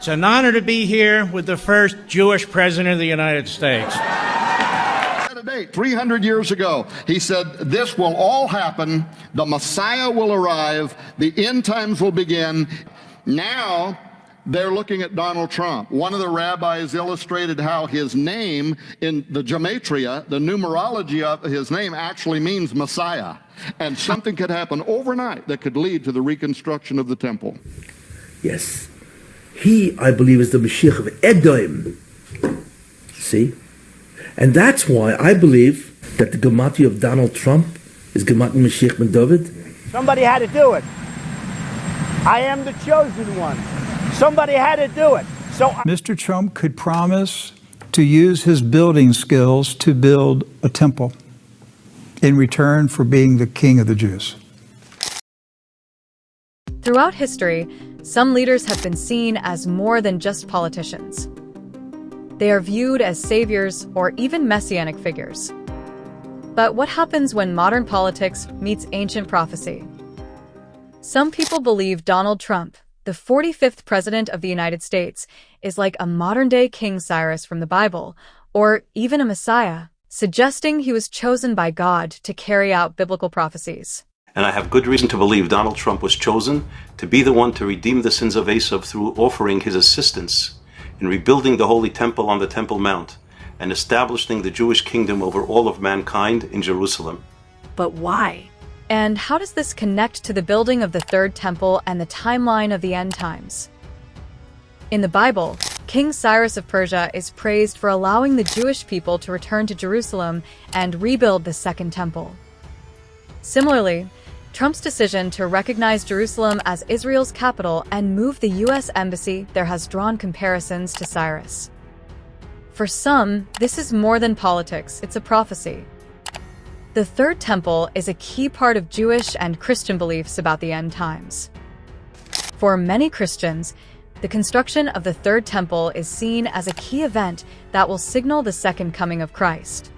It's an honor to be here with the first Jewish president of the United States. 300 years ago, he said, this will all happen, the Messiah will arrive, the end times will begin. Now, they're looking at Donald Trump. One of the rabbis illustrated how his name in the gematria, the numerology of his name, actually means Messiah. And something could happen overnight that could lead to the reconstruction of the temple. Yes. He, I believe, is the Mashiach of Edom. See? And that's why I believe that the gematria of Donald Trump is gematria Mashiach ben David. Somebody had to do it. I am the chosen one. Somebody had to do it. So Mr. Trump could promise to use his building skills to build a temple in return for being the king of the Jews. Throughout history, some leaders have been seen as more than just politicians. They are viewed as saviors or even messianic figures. But what happens when modern politics meets ancient prophecy? Some people believe Donald Trump, the 45th president of the United States, is like a modern-day King Cyrus from the Bible, or even a Messiah, suggesting he was chosen by God to carry out biblical prophecies. And I have good reason to believe Donald Trump was chosen to be the one to redeem the sins of Esav through offering his assistance in rebuilding the Holy Temple on the Temple Mount and establishing the Jewish kingdom over all of mankind in Jerusalem. But why? And how does this connect to the building of the Third Temple and the timeline of the end times? In the Bible, King Cyrus of Persia is praised for allowing the Jewish people to return to Jerusalem and rebuild the Second Temple. Similarly, Trump's decision to recognize Jerusalem as Israel's capital and move the U.S. embassy there has drawn comparisons to Cyrus. For some, this is more than politics, it's a prophecy. The Third Temple is a key part of Jewish and Christian beliefs about the end times. For many Christians, the construction of the Third Temple is seen as a key event that will signal the second coming of Christ.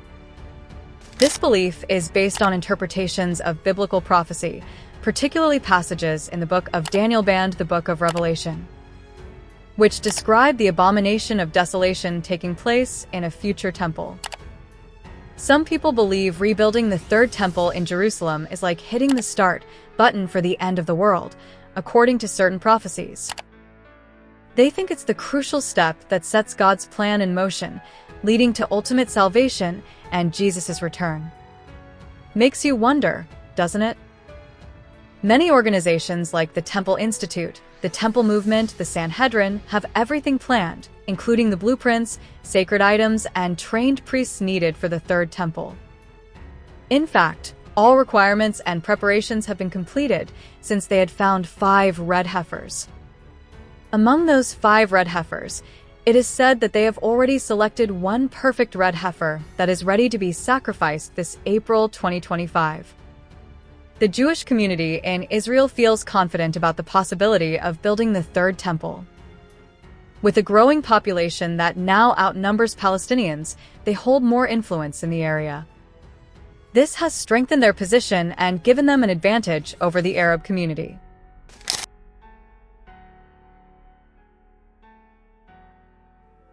This belief is based on interpretations of biblical prophecy, particularly passages in the book of Daniel and the book of Revelation, which describe the abomination of desolation taking place in a future temple. Some people believe rebuilding the Third Temple in Jerusalem is like hitting the start button for the end of the world, according to certain prophecies. They think it's the crucial step that sets God's plan in motion, leading to ultimate salvation and Jesus' return. Makes you wonder, doesn't it? Many organizations like the Temple Institute, the Temple Movement, the Sanhedrin have everything planned, including the blueprints, sacred items, and trained priests needed for the Third Temple. In fact, all requirements and preparations have been completed since they had found 5 red heifers. Among those 5 red heifers, it is said that they have already selected one perfect red heifer that is ready to be sacrificed this April 2025. The Jewish community in Israel feels confident about the possibility of building the Third Temple. With a growing population that now outnumbers Palestinians, they hold more influence in the area. This has strengthened their position and given them an advantage over the Arab community.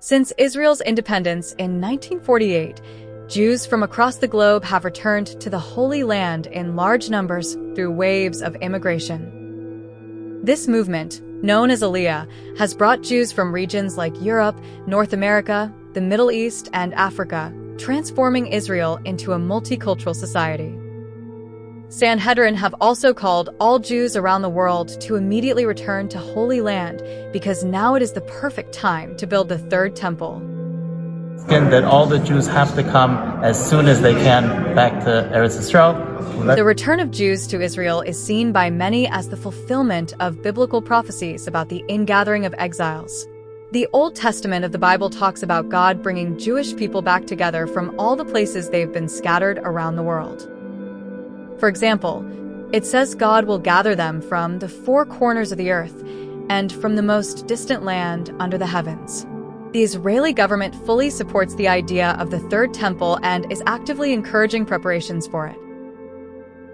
Since Israel's independence in 1948, Jews from across the globe have returned to the Holy Land in large numbers through waves of immigration. This movement, known as Aliyah, has brought Jews from regions like Europe, North America, the Middle East, and Africa, transforming Israel into a multicultural society. Sanhedrin have also called all Jews around the world to immediately return to Holy Land because now it is the perfect time to build the Third Temple. That all the Jews have to come as soon as they can back to Eretz Yisrael. The return of Jews to Israel is seen by many as the fulfillment of biblical prophecies about the ingathering of exiles. The Old Testament of the Bible talks about God bringing Jewish people back together from all the places they've been scattered around the world. For example, it says God will gather them from the 4 corners of the earth and from the most distant land under the heavens. The Israeli government fully supports the idea of the Third Temple and is actively encouraging preparations for it.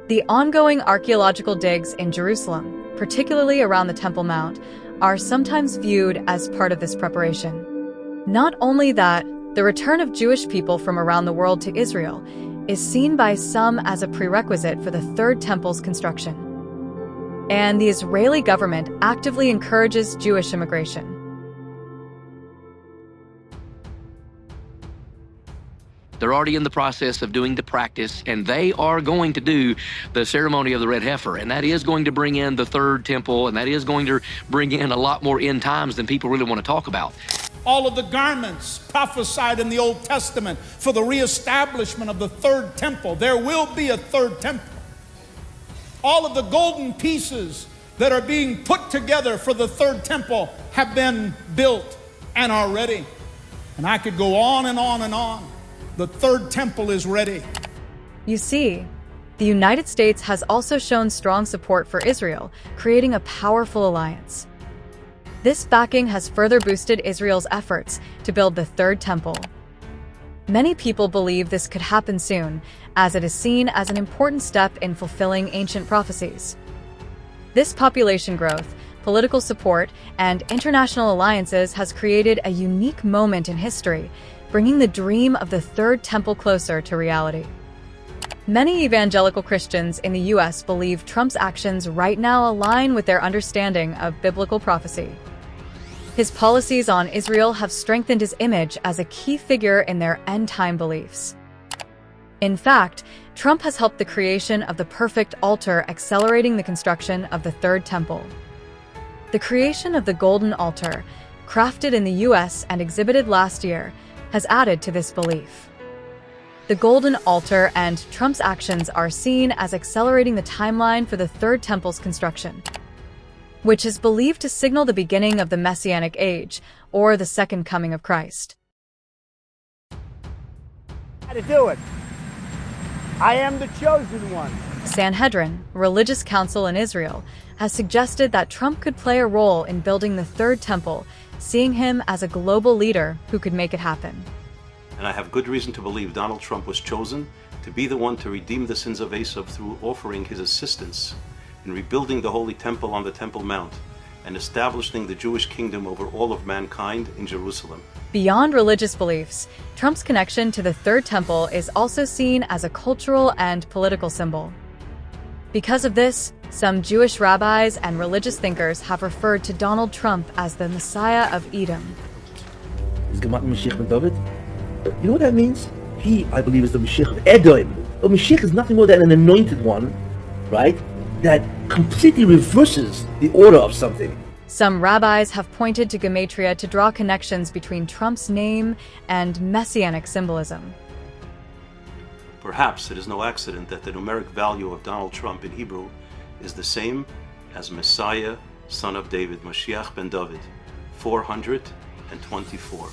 The ongoing archaeological digs in Jerusalem, particularly around the Temple Mount, are sometimes viewed as part of this preparation. Not only that, the return of Jewish people from around the world to Israel is seen by some as a prerequisite for the Third Temple's construction. And the Israeli government actively encourages Jewish immigration. They're already in the process of doing the practice, and they are going to do the ceremony of the red heifer, and that is going to bring in the third temple, and that is going to bring in a lot more end times than people really want to talk about. All of the garments prophesied in the Old Testament for the reestablishment of the third temple. There will be a third temple. All of the golden pieces that are being put together for the third temple have been built and are ready. And I could go on and on and on. The third temple is ready. You see, the United States has also shown strong support for Israel, creating a powerful alliance. This backing has further boosted Israel's efforts to build the third temple. Many people believe this could happen soon, as it is seen as an important step in fulfilling ancient prophecies. This population growth, political support, and international alliances has created a unique moment in history, bringing the dream of the Third Temple closer to reality. Many evangelical Christians in the U.S. believe Trump's actions right now align with their understanding of biblical prophecy. His policies on Israel have strengthened his image as a key figure in their end-time beliefs. In fact, Trump has helped the creation of the perfect altar, accelerating the construction of the Third Temple. The creation of the golden altar, crafted in the U.S. and exhibited last year, has added to this belief. The golden altar and Trump's actions are seen as accelerating the timeline for the Third Temple's construction, which is believed to signal the beginning of the Messianic Age, or the second coming of Christ. How to do it. I am the chosen one. Sanhedrin, a religious council in Israel, has suggested that Trump could play a role in building the Third Temple, seeing him as a global leader who could make it happen. And I have good reason to believe Donald Trump was chosen to be the one to redeem the sins of Esav through offering his assistance in rebuilding the Holy Temple on the Temple Mount and establishing the Jewish kingdom over all of mankind in Jerusalem. Beyond religious beliefs, Trump's connection to the Third Temple is also seen as a cultural and political symbol. Because of this, some Jewish rabbis and religious thinkers have referred to Donald Trump as the Messiah of Edom. Is Gemat Mashiach ben David? You know what that means? He, I believe, is the Mashiach of Edom. But Mashiach is nothing more than an anointed one, right? That completely reverses the order of something. Some rabbis have pointed to gematria to draw connections between Trump's name and messianic symbolism. Perhaps it is no accident that the numeric value of Donald Trump in Hebrew is the same as Messiah, son of David, Mashiach ben David, 424.